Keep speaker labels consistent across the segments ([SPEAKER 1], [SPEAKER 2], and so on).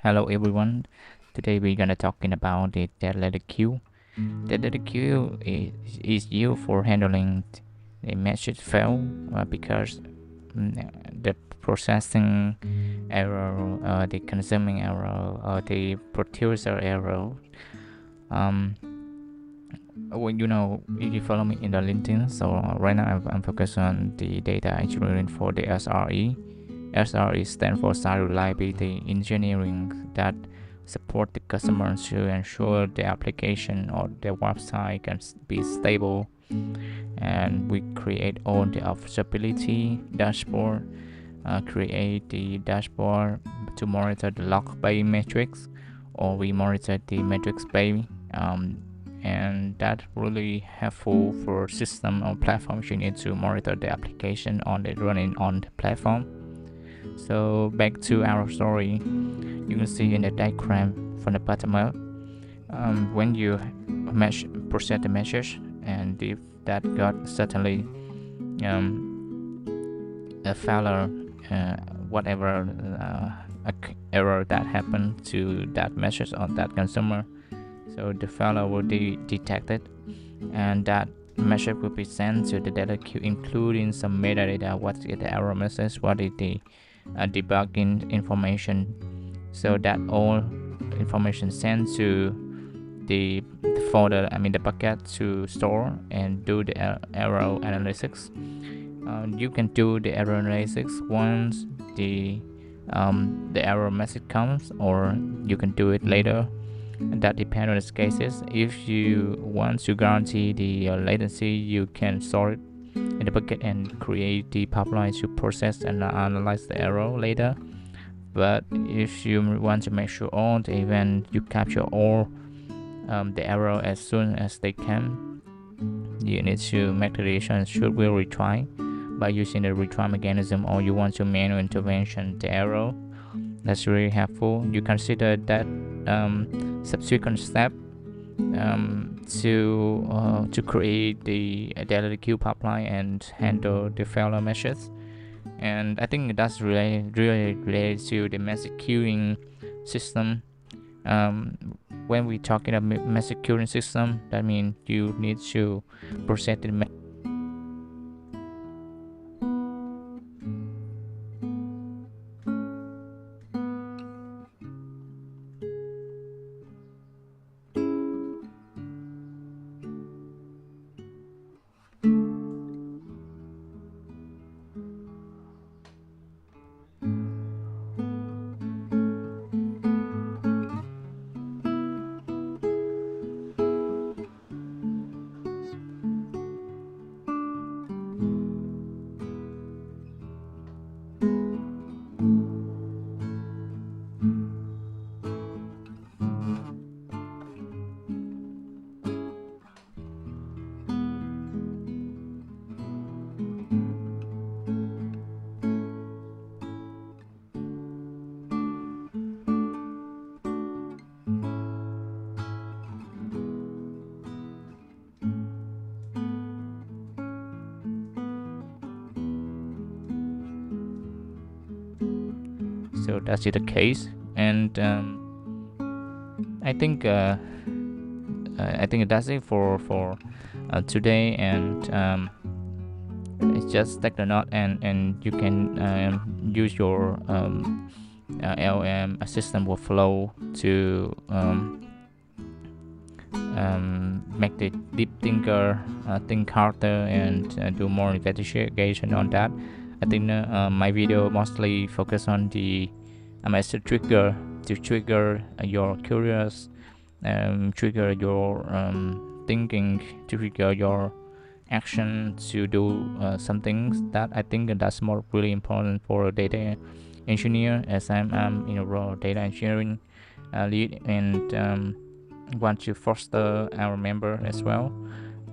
[SPEAKER 1] Hello everyone. Today we're gonna talking about the data queue. The data queue is used for handling the message fail because the processing error, the consuming error, the producer error. Um, when if you follow me in the LinkedIn, so right now I'm focused on the data engineering for the SRE. SRE stands for Site Reliability Engineering that support the customers to ensure the application or their website can be stable, and we create all the observability dashboard, create the dashboard to monitor the log-based metrics, or we monitor the metrics-based, and that's really helpful for system or platform you need to monitor the application on the running on the platform. So back to our story, you can see in the diagram from the bottom up, when you process the message, and if that got certainly a failure, whatever error that happened to that message or that consumer, so the failure will be detected, and that message will be sent to the data queue, including some metadata. What is the error message? What is the debugging information? So that all information sent to the folder, the bucket, to store and do the error analysis. You can do the error analysis once the error message comes, or you can do it later. And that depends on the cases. If you want to guarantee the latency, you can store it in the bucket and create the pipeline to process and analyze the error later. But if you want to make sure all the event, you capture all the error as soon as they can, you need to make the decision should we retry by using the retry mechanism, or you want to manual intervention the error. That's really helpful. You consider that subsequent step to create the data queue pipeline and handle the failure messages. And I think that's really related to the message queuing system. When we talking about message queuing system, that means you need to process the so that's the case. And I think that's it for today. And it's just take the note, and you can use your LM assistant workflow to make the deep thinker think harder and do more investigation on that. I think my video mostly focus on the as a trigger to trigger your curious, trigger your thinking, to trigger your action to do some things. That I think that's more really important for a data engineer, as I'm in a role data engineering lead, and want to foster our member as well.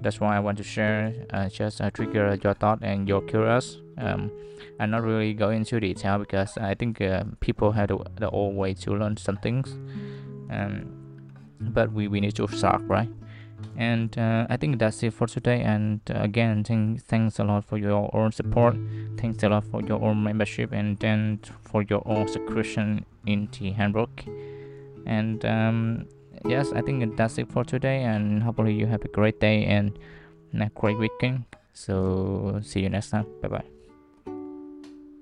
[SPEAKER 1] That's why I want to share, just trigger your thought and your curious. I'm not really going into detail because I think people have the old way to learn some things, but we need to start, right? And I think that's it for today. And again, thanks a lot for your own support. Thanks a lot for your own membership, and then for your own subscription in the handbook. And yes, I think that's it for today, and hopefully you have a great day and a great weekend. So see you next time. Bye bye.